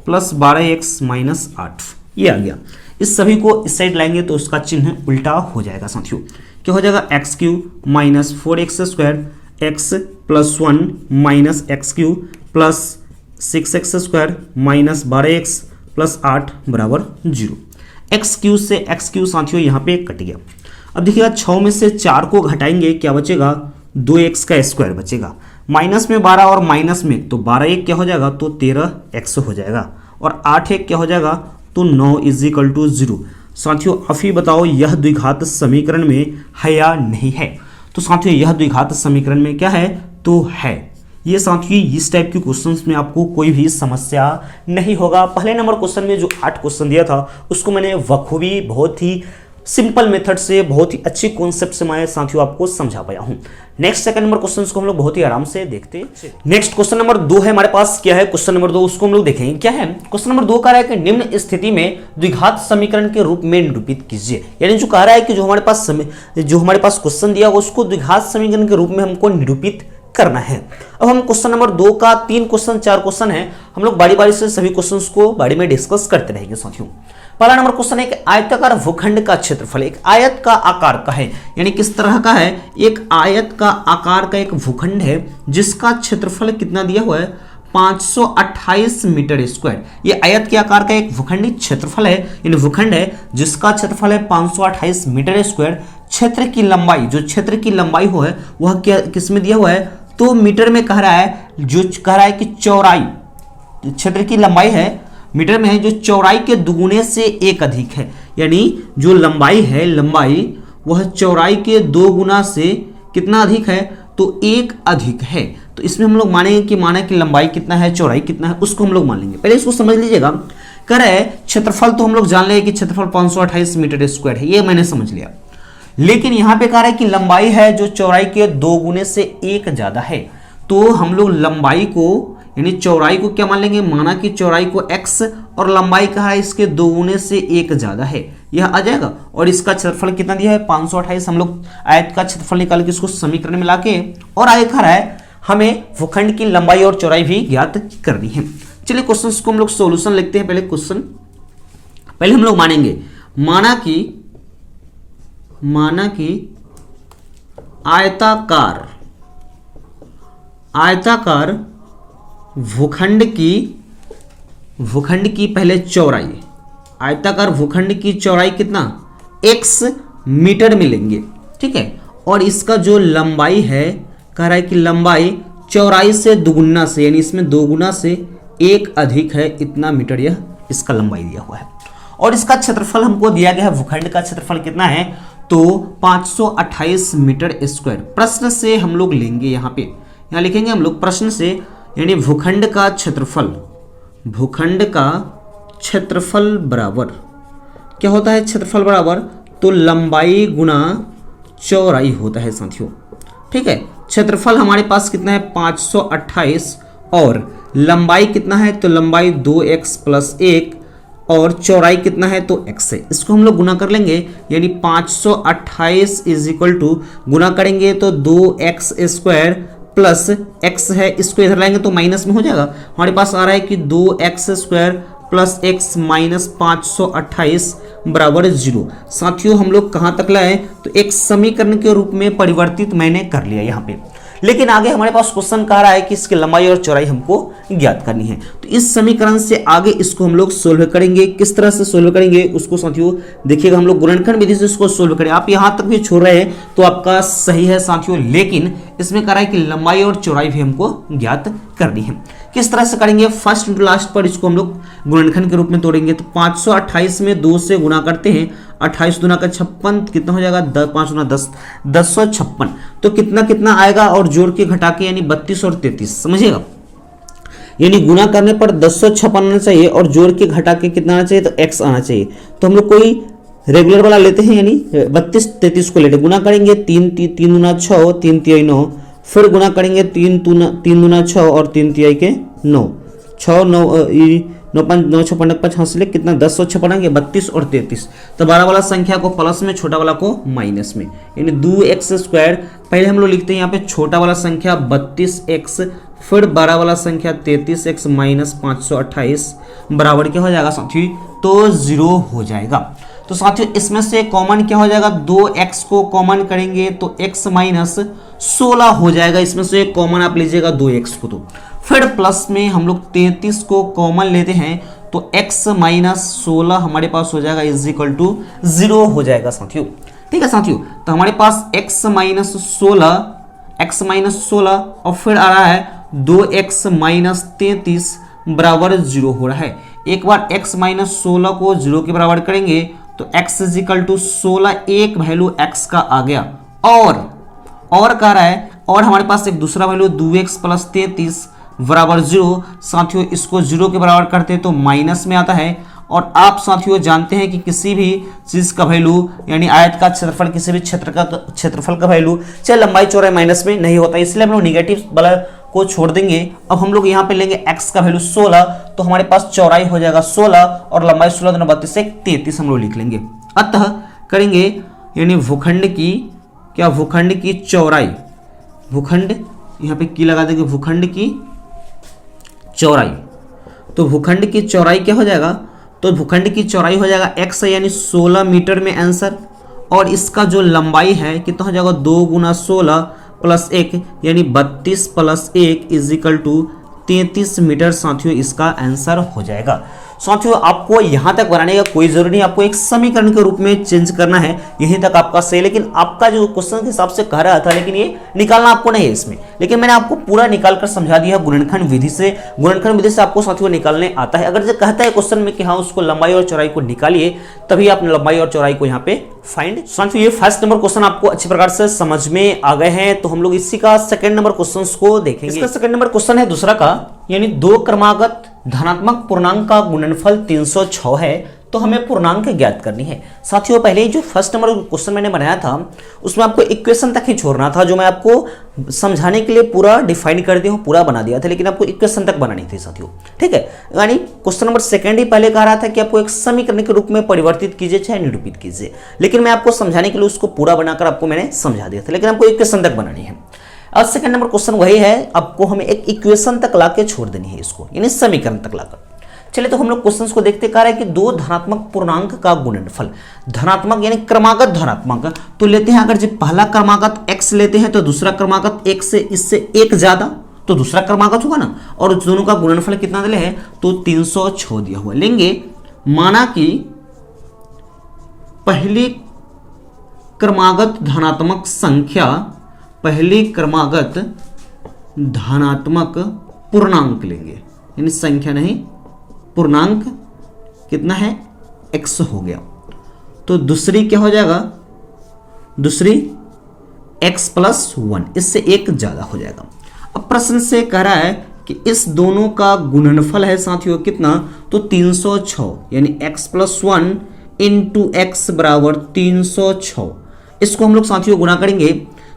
plus 12x minus 8, ये आ गया। इस सभी को इस साइड लाएंगे तो उसका चिन्ह उल्टा हो जाएगा साथियों। क्या हो जाएगा x³ minus 4x square x plus 1 minus x³ plus 6x square minus 12x plus 8 बराबर 0। x³ से x³ साथियों यहाँ पे कट गया। अब देखिएगा 6 में से 4 को घटाएंगे क्या बचेगा 2x का स्क्वायर बचेगा, माइनस में 12 और माइनस में तो 12 एक क्या हो जाएगा तो 13x हो जाएगा और 8 एक क्या हो जाएगा तो 9 इज इक्वल टू 0। साथियों अब ही बताओ यह द्विघात समीकरण में है या नहीं है। तो साथियों यह द्विघात समीकरण में क्या है तो है। ये साथियों इस टाइप के क्वेश्चंस में आपको कोई भी समस्या नहीं होगा। पहले नंबर क्वेश्चन में जो 8 क्वेश्चन दिया था उसको मैंने बखूबी बहुत ही सिंपल मेथड से बहुत ही अच्छी कॉन्सेप्ट से मैं साथियों आपको समझा पाया हूं। नेक्स्ट सेकंड नंबर क्वेश्चन को हम लोग बहुत ही आराम से देखते हैं। नेक्स्ट क्वेश्चन नंबर 2 है हमारे पास, क्या है क्वेश्चन नंबर 2 उसको हम लोग देखेंगे। क्या है क्वेश्चन नंबर 2 कह रहा है कि निम्न स्थिति में द्विघात समीकरण के रूप में निरूपित कीजिए। यानी जो कह रहा है कि जो हमारे पास क्वेश्चन दिया उसको द्विघात समीकरण के रूप में हमको निरूपित करना है। अब हम क्वेश्चन नंबर 2 का 3 क्वेश्चन 4 क्वेश्चन है, हम लोग बारी बारी से सभी क्वेश्चंस को बारी में डिस्कस करते रहेंगे साथियों। पहला नंबर क्वेश्चन है कि आयताकार भूखंड का क्षेत्रफल, एक आयत का आकार का है, यानी किस तरह का है, एक आयत का आकार का एक भूखंड है जिसका क्षेत्रफल कितना दिया हुआ है 528 मीटर स्क्वायर। ये आयत के आकार का एक भूखंडी क्षेत्रफल है, यानी भूखंड है जिसका क्षेत्रफल है 528 मीटर स्क्वायर। क्षेत्र की लंबाई, जो क्षेत्र की लंबाई हो है वह क्या किस में दिया हुआ है तो मीटर में कह रहा है, जो कह रहा है कि चौड़ाई, क्षेत्र की लंबाई है मीटर में है जो चौड़ाई के दुगुने से 1 अधिक है। यानी जो लंबाई है, लंबाई वह चौड़ाई के 2 गुना से कितना अधिक है तो 1 अधिक है। तो इसमें हम लोग मानेंगे कि माना कि लंबाई कितना है चौड़ाई कितना है उसको हम लोग मान लेंगे। पहले इसको समझ लीजिएगा। कह रहे हैं क्षेत्रफल तो हम लोग जान लेंगे कि क्षेत्रफल 528 मीटर स्क्वायर है, ये मैंने समझ लिया। लेकिन यहां पे कह रहा है कि लंबाई है जो चौड़ाई के 2 गुने से 1 ज्यादा है, तो हम लोग लंबाई को यानी चौड़ाई को क्या मान लेंगे, माना कि चौड़ाई को x और लंबाई कहा है इसके 2 गुने से 1 ज्यादा है, यह आ जाएगा। और इसका क्षेत्रफल कितना दिया है 528। हम लोग आयत का क्षेत्रफल निकाल के इसको समीकरण में लाके और आगे कह रहा है हमें भूखंड की लंबाई और चौड़ाई भी ज्ञात करनी है। चलिए क्वेश्चन को हम लोग सोल्यूशन लिखते हैं। पहले हम लोग मानेंगे, माना कि आयताकार भूखंड की पहले चौड़ाई, आयताकार भूखंड की चौड़ाई कितना, x मीटर में लेंगे, ठीक है। और इसका जो लंबाई है, कह रहा है कि लंबाई चौड़ाई से दुगुना से, यानी इसमें 2 गुना से 1 अधिक है, इतना मीटर यह इसका लंबाई दिया हुआ है। और इसका क्षेत्रफल हमको दिया गया है, भूखंड का क्षेत्रफल कितना है, तो 528 मीटर स्क्वायर। प्रश्न से हम लोग लेंगे, यहाँ लिखेंगे हम लोग प्रश्न से, यानी भूखंड का क्षेत्रफल बराबर क्या होता है, क्षेत्रफल बराबर तो लंबाई गुना चौड़ाई होता है साथियों, ठीक है। क्षेत्रफल हमारे पास कितना है 528 और लंबाई कितना है, तो लंबाई 2x + 1 और चौड़ाई कितना है, तो x है। इसको हम लोग गुना कर लेंगे, यानी 528 = गुना करेंगे तो 2x² प्लस x है, इसको इधर लाएंगे तो माइनस में हो जाएगा। हमारे पास आ रहा है कि 2x² प्लस x माइनस 528 बराबर 0। साथियों हम लोग कहाँ तक लाए, तो एक समीकरण के रूप में परिवर्तित मैंने कर लिया यहाँ पे। लेकिन आगे हमारे पास क्वेश्चन कह रहा है कि इसकी लंबाई और चौड़ाई हमको ज्ञात करनी है, तो इस समीकरण से आगे इसको हम लोग सोल्व करेंगे। किस तरह से सोल्व करेंगे उसको साथियों देखिएगा, हम लोग गुणनखंड विधि से इसको सोल्व करें। आप यहाँ तक भी छोड़ रहे हैं तो आपका सही है साथियों, लेकिन इसमें कह रहा है कि लंबाई और चौड़ाई भी हमको ज्ञात करनी है। किस तरह से करेंगे, फर्स्ट टू लास्ट पर इसको हम लोग गुणनखंड के रूप में तोड़ेंगे। तो 528 में 2 से गुना करते हैं, 28 दूना का 56, कितना हो जाएगा 5 गुना 10, 1056। तो कितना आएगा और जोड़ के घटा के, यानी 32 और 33, समझिएगा। यानी गुना करने पर 1056 आना चाहिए और जोड़ के घटा के कितना आना चाहिए, तो x आना चाहिए। तो हम लोग कोई रेगुलर वाला लेते हैं, यानी 32 33 को लेते, गुना करेंगे 3 दूना 6, 3 तिहाई 9, फिर गुना करेंगे 3 दूना 6 और 3 तिहाई के 9, 6 9 5 9 6 5 5 हासिल कितना 1056 32 और 33। तो 12 वाला संख्या को प्लस में, छोटा वाला को माइनस में, यानी 2x²। पहले हम लोग लिखते हैं यहाँ पे छोटा वाला संख्या 32x, फिर 12 वाला संख्या 33x माइनस 528 बराबर क्या हो जाएगा साथियों, तो 0 हो जाएगा। तो साथियों इसमें से कॉमन क्या हो जाएगा, 2x को कॉमन करेंगे तो x माइनस 16 हो जाएगा। इसमें से कॉमन आप लीजिएगा 2x को, तो फिर प्लस में हम लोग 33 को कॉमन लेते हैं तो x माइनस 16 हमारे पास हो जाएगा = 0 हो जाएगा साथियों, ठीक है साथियों। तो हमारे पास x माइनस 16 और फिर आ रहा है 2x माइनस 33 बराबर 0 हो रहा है। एक बार x माइनस 16 को 0 के बराबर करेंगे तो x = 16, एक वैल्यू x का आ गया और कह रहा है, और हमारे पास एक दूसरा वैल्यू 2x प्लस 33 बराबर 0। साथियों इसको 0 के बराबर करते हैं तो माइनस में आता है। और आप साथियों जानते हैं कि किसी भी चीज का वैल्यू, यानी आयत का क्षेत्रफल, किसी भी क्षेत्रफल का वैल्यू चाहे लंबाई चौड़ाई माइनस में नहीं होता, इसलिए हम लोग निगेटिव वाला को छोड़ देंगे। अब हम लोग यहाँ पे लेंगे x का वैल्यू 16, तो हमारे पास चौड़ाई हो जाएगा 16 और लंबाई 16 दूना 32 से 33 हम लोग लिख लेंगे। अतः करेंगे, यानी भूखंड की चौड़ाई, भूखंड यहाँ पे की लगा देंगे, भूखंड की चौड़ाई, तो भूखंड की चौड़ाई क्या हो जाएगा, तो भूखंड की चौड़ाई हो जाएगा x, यानी 16 मीटर में आंसर। और इसका जो लंबाई है कितना हो जाएगा, 2 गुना 16 प्लस 1, यानी 32 प्लस 1 = 33 मीटर साथियों इसका आंसर हो जाएगा। साथियों आपको यहाँ तक बनाने का कोई जरूरी नहीं, आपको एक समीकरण के रूप में चेंज करना है, यहीं तक आपका सही। लेकिन आपका जो क्वेश्चन के हिसाब से कह रहा था, लेकिन ये निकालना आपको नहीं है इसमें, लेकिन मैंने आपको पूरा निकाल कर समझा दिया गुणनखंड विधि से। गुणनखंड विधि से आपको साथियों निकालने आता है। अगर जो कहता है क्वेश्चन में कि हाँ उसको लंबाई और चौड़ाई को निकालिए, तभी आप लंबाई और चौड़ाई को यहाँ पे फाइंड। साथियों ये फर्स्ट नंबर क्वेश्चन आपको अच्छी प्रकार से समझ में आ गए हैं, तो हम लोग इसी का सेकंड नंबर क्वेश्चन को देखेंगे। इसका सेकंड नंबर क्वेश्चन है दूसरा का, यानी 2 क्रमागत धनात्मक पूर्णांक का गुणनफल 306 है, तो हमें पूर्णांक ज्ञात करनी है। साथियों पहले जो फर्स्ट नंबर क्वेश्चन मैंने बनाया था उसमें आपको इक्वेशन तक ही छोड़ना था, जो मैं आपको समझाने के लिए पूरा डिफाइन कर दिया हूँ, पूरा बना दिया था, लेकिन आपको इक्वेशन तक बनानी थी साथियों, ठीक है। यानी क्वेश्चन नंबर सेकंड ही पहले कह रहा था कि आपको एक समीकरण के रूप में परिवर्तित कीजिए चाहे निरूपित कीजिए, लेकिन मैं आपको समझाने के लिए उसको पूरा बनाकर आपको मैंने समझा दिया था, लेकिन आपको इक्वेशन तक बनानी है। अब सेकंड नंबर क्वेश्चन वही है, आपको हमें एक इक्वेशन तक लाके छोड़ देनी है इसको, यानी समीकरण तक लाकर। चलिए तो हम लोग क्वेश्चंस को देखते। कह रहा है कि दो धनात्मक पूर्णांक का गुणनफल, धनात्मक यानी क्रमागत धनात्मक, तो लेते हैं अगर जब पहला क्रमागत x लेते हैं तो दूसरा क्रमागत x से इससे एक ज्यादा तो दूसरा क्रमागत होगा ना, और दोनों का गुणनफल कितना दिया है तो 306 दिया हुआ। लेंगे माना कि पहली क्रमागत धनात्मक संख्या, पहली क्रमागत धनात्मक पूर्णांक लेंगे, यानी संख्या नहीं पूर्णांक कितना है x हो गया, तो दूसरी क्या हो जाएगा, दूसरी x + 1, इससे एक ज्यादा हो जाएगा। अब प्रश्न से कह रहा है कि इस दोनों का गुणनफल है साथियों कितना, तो 306, यानी x + 1 × x = 306। इसको हम लोग साथियों गुणा करेंगे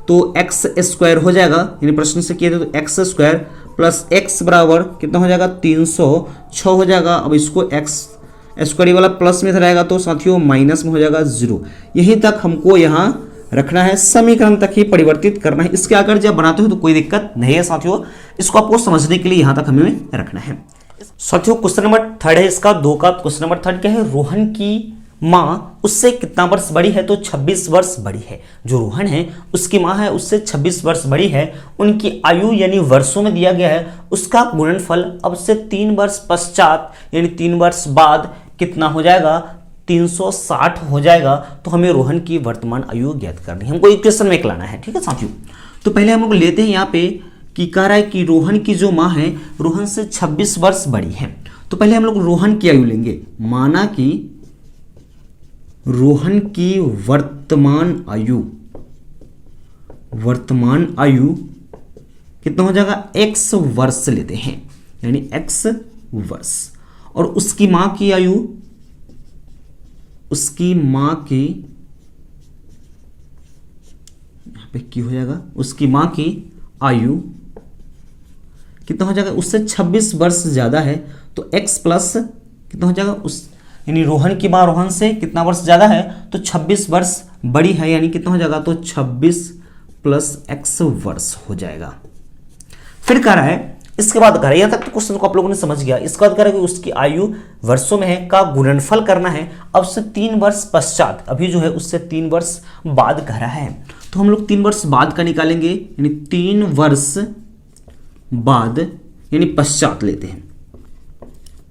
तो x² हो जाएगा, यानी प्रश्न से किए थे तो x² + x बराबर कितना हो जाएगा 306 हो जाएगा। अब इसको x² वाला प्लस में रहेगा तो साथियों माइनस में हो जाएगा 0। यहीं तक हमको यहाँ रखना है, समीकरण तक ही परिवर्तित करना है। इसके अगर जब बनाते हो तो कोई दिक्कत नहीं है साथियों, इसको आपको समझने के लिए यहाँ तक हमें रखना है। साथियों क्वेश्चन नंबर 3 है इसका 2 का। क्वेश्चन नंबर 3 क्या है, रोहन की माँ उससे कितना वर्ष बड़ी है, तो 26 वर्ष बड़ी है। जो रोहन है उसकी माँ है उससे 26 वर्ष बड़ी है, उनकी आयु यानी वर्षों में दिया गया है, उसका गुणनफल अब से 3 वर्ष पश्चात यानी 3 वर्ष बाद कितना हो जाएगा 360 हो जाएगा। तो हमें रोहन की वर्तमान आयु ज्ञात करनी है, हमको इक्वेशन में लाना है। ठीक है साथियों, तो पहले हम लोग लेते हैं यहाँ पे कि कह रहा है कि रोहन की जो माँ है रोहन से 26 वर्ष बड़ी है। तो पहले हम लोग रोहन की आयु लेंगे, माना कि रोहन की वर्तमान आयु कितना हो जाएगा x वर्ष लेते हैं, यानी x वर्ष, और उसकी मां की आयु, उसकी मां की यहां पे क्या हो जाएगा, उसकी मां की आयु कितना हो जाएगा, उससे 26 वर्ष ज्यादा है तो x प्लस कितना हो जाएगा उस, यानी रोहन की मां रोहन से कितना वर्ष ज्यादा है तो 26 वर्ष बड़ी है, यानी कितना हो जाएगा तो 26 + x वर्ष हो जाएगा। फिर कह रहा है, इसके बाद कह रहा है, यहां तक तो क्वेश्चन को आप लोगों ने समझ गया। इसके बाद कह रहा है कि उसकी आयु वर्षों में है का गुणनफल करना है अब से 3 वर्ष पश्चात, अभी जो है उससे 3 वर्ष बाद कह रहा है, तो हम लोग 3 वर्ष बाद का निकालेंगे, यानी 3 वर्ष बाद यानी पश्चात लेते हैं।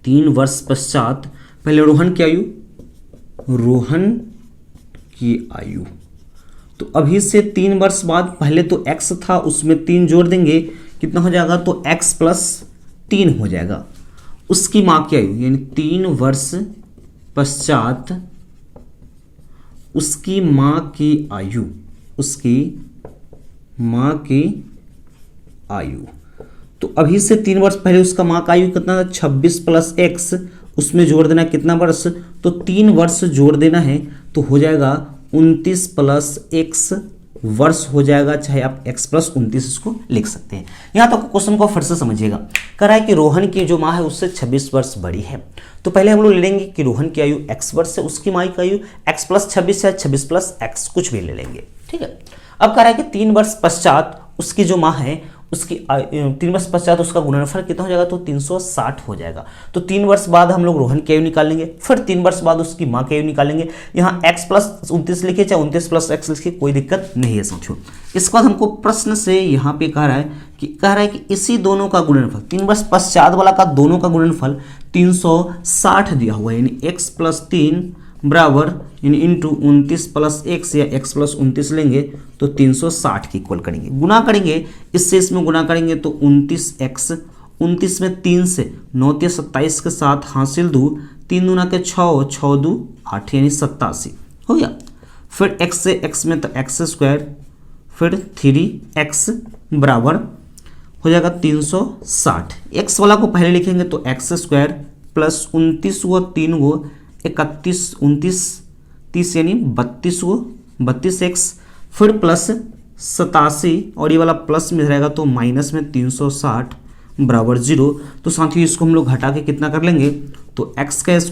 3 वर्ष पश्चात पहले रोहन की आयु, रोहन की आयु, तो अभी से 3 वर्ष बाद पहले तो x था उसमें 3 जोड़ देंगे, कितना हो जाएगा तो x + 3 हो जाएगा। उसकी मां की आयु यानी 3 वर्ष पश्चात उसकी मां की आयु, उसकी मां की आयु, तो अभी से 3 वर्ष पहले उसका मां का आयु कितना था 26 + x, उसमें जोड़ देना कितना वर्ष, तो 3 वर्ष जोड़ देना है तो हो जाएगा 29 + x वर्ष हो जाएगा, चाहे आप x + 29 इसको लिख सकते हैं। यहाँ तक क्वेश्चन को फिर से समझिएगा। कह रहा है कि रोहन की जो माँ है उससे 26 वर्ष बड़ी है, तो पहले हम लोग ले लेंगे कि रोहन की आयु x वर्ष है, उसकी माँ की आयु x + 26 है, 26 + x कुछ भी ले लेंगे। ठीक है, अब कह रहा है कि 3 वर्ष पश्चात उसकी जो माँ है उसकी 3 वर्ष पश्चात उसका गुणनफल कितना हो जाएगा तो 360 हो जाएगा। तो 3 वर्ष बाद हम लोग रोहन की आयु निकालेंगे, फिर 3 वर्ष बाद उसकी मां की आयु निकालेंगे। यहाँ x + 29 लिखे चाहे 29 + x लिखे, कोई दिक्कत नहीं है साथियों। इसके बाद हमको प्रश्न से यहाँ पे कह रहा है कि इसी दोनों का गुणनफल 3 वर्ष पश्चात वाला का दोनों का गुणनफल 360 दिया हुआ है, यानी x + 3 बराबर यानी इंटू 29 + x या x + 29 लेंगे तो 360 की इक्वल करेंगे, गुना करेंगे, इससे इसमें गुना करेंगे तो 29x, 29 में 3 से 9 × 27 के साथ हासिल 2, 3 दूना के 6, 6 2 8 यानी 87 हो गया। फिर x से x में तो x², फिर 3x बराबर हो जाएगा 360। x वाला को पहले लिखेंगे तो x² + 29 वो 3 गो 31 29 30 यानी 32 गो 32x, फिर प्लस 87 और ये वाला प्लस में रहेगा तो माइनस में 360 बराबर 0। तो साथियों इसको हम लोग घटा के कितना कर लेंगे तो x² +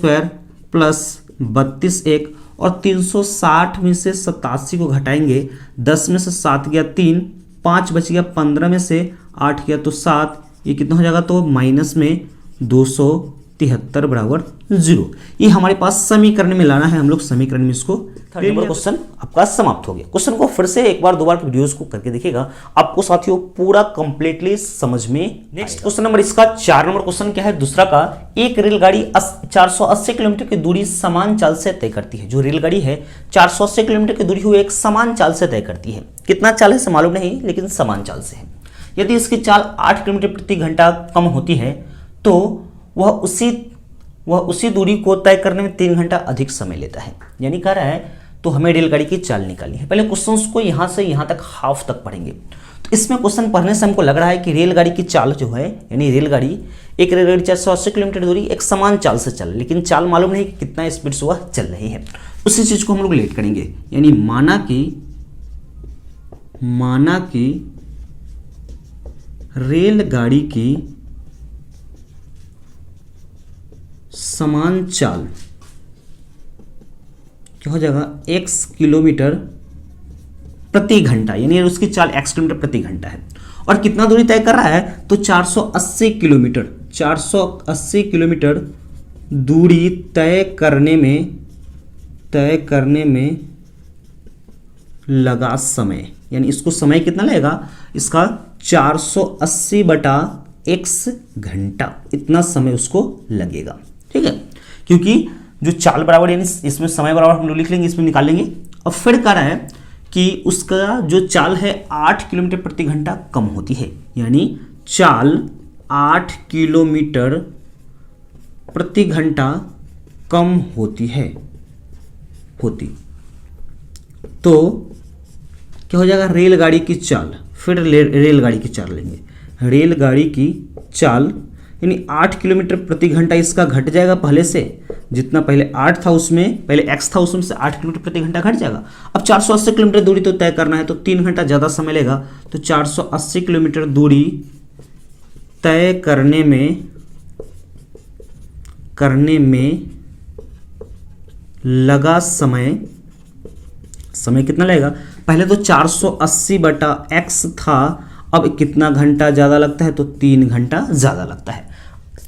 32 और 360 में से 87 को घटाएंगे, 10 में से 7 गया 3, 5 बच गया, 15 में से 8 गया तो 7, ये कितना हो जाएगा तो माइनस में 203 73 बराबर 0। ये हमारे पास समीकरण में लाना है, हम लोग समीकरण में इसको। थर्ड नंबर क्वेश्चन आपका समाप्त हो गया। क्वेश्चन को फिर से एक बार दो बार वीडियोस को करके देखिएगा, आपको साथियों पूरा कंप्लीटली समझ में। नेक्स्ट क्वेश्चन नंबर इसका 4 नंबर क्वेश्चन क्या है दूसरा का, एक रेलगाड़ी 480 किलोमीटर की दूरी समान चाल से तय करती है। जो रेलगाड़ी है 480 किलोमीटर की दूरी हुई एक समान चाल से तय करती है। कितना चाल है से मालूम नहीं, लेकिन समान चाल से है। यदि इसकी चाल 8 किलोमीटर प्रति घंटा कम होती है तो वह उसी दूरी को तय करने में 3 घंटा अधिक समय लेता है। यानी कह रहा है तो हमें रेलगाड़ी की चाल निकालनी है। पहले क्वेश्चंस को यहाँ से यहाँ तक हाफ तक पढ़ेंगे। तो इसमें क्वेश्चन पढ़ने से हमको लग रहा है कि रेलगाड़ी की चाल जो है, यानी एक रेलगाड़ी 480 किलोमीटर दूरी एक समान चाल से चल, लेकिन चाल मालूम नहीं कि कितना स्पीड से वह चल रही है। उसी चीज को हम लोग लेट करेंगे। यानी माना कि रेलगाड़ी की समान चाल क्या हो जाएगा, x किलोमीटर प्रति घंटा, यानी उसकी चाल x किलोमीटर प्रति घंटा है। और कितना दूरी तय कर रहा है, तो 480 किलोमीटर दूरी तय करने में लगा समय। यानी इसको समय कितना लगेगा, इसका 480 बटा x घंटा, इतना समय उसको लगेगा। ठीक है, क्योंकि जो चाल बराबर यानी इसमें समय बराबर हम लोग लिख लेंगे, इसमें निकाल लेंगे। अब फिर कह रहा है कि उसका जो चाल है 8 किलोमीटर प्रति घंटा कम होती है। यानी चाल 8 किलोमीटर प्रति घंटा कम होती तो क्या हो जाएगा, रेलगाड़ी की चाल। फिर रेलगाड़ी की चाल लेंगे। रेलगाड़ी की चाल यानी 8 किलोमीटर प्रति घंटा इसका घट जाएगा पहले से, जितना पहले 8 था उसमें, पहले x था उसमें से 8 किलोमीटर प्रति घंटा घट जाएगा। अब 480 किलोमीटर दूरी तो तय करना है, तो 3 घंटा ज़्यादा समय लेगा। तो 480 किलोमीटर दूरी तय करने में लगा समय कितना लगेगा, पहले तो 480 बटा x था, अब कितना घंटा ज़्यादा लगता है, तो 3 घंटा ज़्यादा लगता है।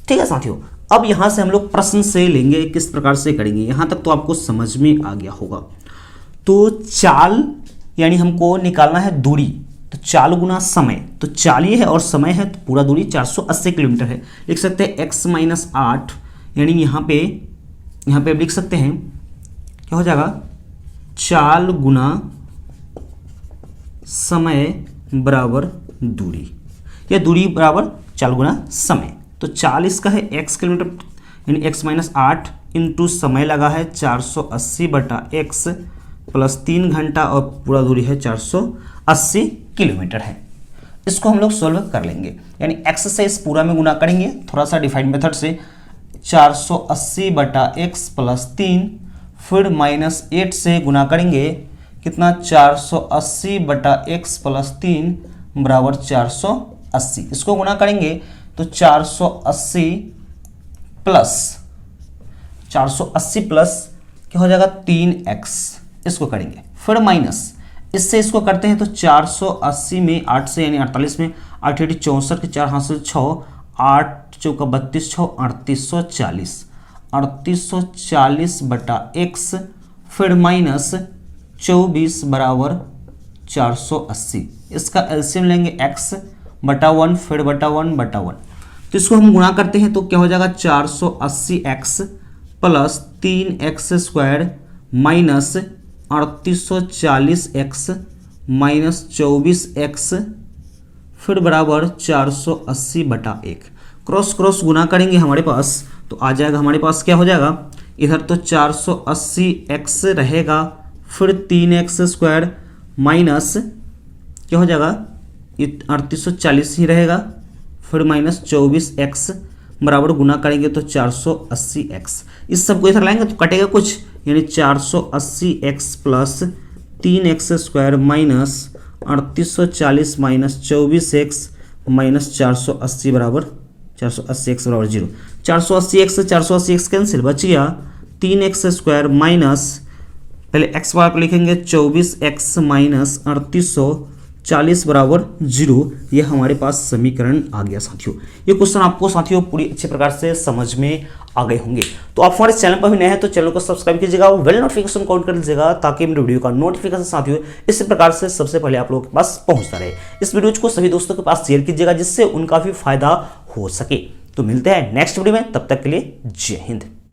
ठीक है साथियों, अब यहाँ से हम लोग प्रश्न से लेंगे, किस प्रकार से करेंगे। यहाँ तक तो आपको समझ में आ गया होगा। तो चाल यानी हमको निकालना है दूरी, तो चाल गुना समय, तो चाल ये है और समय है, तो पूरा दूरी 480 किलोमीटर है। लिख सकते हैं x माइनस 8, यानी यहाँ पे लिख सकते हैं क्या हो जाएगा, चाल गुना समय बराबर दूरी, या दूरी बराबर चाल गुना समय। तो चाल इसका है x किलोमीटर, यानी x माइनस 8 इंटू समय लगा है 480 बटा x प्लस 3 घंटा, और पूरा दूरी है 480 किलोमीटर है। इसको हम लोग सोल्व कर लेंगे, यानी x से इस पूरा में गुना करेंगे थोड़ा सा डिफाइंड मेथड से। 480 बटा x प्लस 3, फिर माइनस 8 से गुना करेंगे, कितना 480 बटा x प्लस 3 बराबर 480। इसको गुना करेंगे तो 480 प्लस क्या हो जाएगा 3x, इसको करेंगे। फिर माइनस इससे इसको करते हैं तो 480 में 8 से यानी 48 में 8 64 के 4 हाथ से 6, 8 चौका 32, 6 3840 बटा x, फिर माइनस 24 बराबर 480। इसका एलसीएम लेंगे x बटा 1, फिर बटा 1 बटा 1। तो इसको हम गुणा करते हैं तो क्या हो जाएगा 480x plus 3x square minus 3840x minus 24x, फिर बराबर 480 बटा 1। क्रॉस गुना करेंगे हमारे पास तो आ जाएगा, हमारे पास क्या हो जाएगा, इधर तो 480x रहेगा, फिर 3x स्क्वायर माइनस क्या हो जाएगा, ये 3840 ही रहेगा, फिर माइनस 24x बराबर गुना करेंगे तो 480x। इस सबको इधर लाएंगे तो कटेगा कुछ, यानी 480x plus 3x square minus 3840 minus 24x minus 480 बराबर 480x बराबर 0। 480x से 480x कैंसिल, बच गया 3x स्क्वायर माइनस, पहले x बार को लिखेंगे 24x माइनस 40 बराबर 0, ये हमारे पास समीकरण आ गया साथियों। ये क्वेश्चन आपको साथियों पूरी अच्छे प्रकार से समझ में आ गए होंगे। तो आप हमारे चैनल पर भी नए हैं तो चैनल को सब्सक्राइब कीजिएगा, वेल नोटिफिकेशन ऑन कर लीजिएगा, ताकि मेरे वीडियो का नोटिफिकेशन साथियों इसी प्रकार से सबसे पहले आप लोगों के पास पहुंचता रहे। इस वीडियो को सभी दोस्तों के पास शेयर कीजिएगा, जिससे उनका भी फायदा हो सके। तो मिलते हैं नेक्स्ट वीडियो में, तब तक के लिए जय हिंद।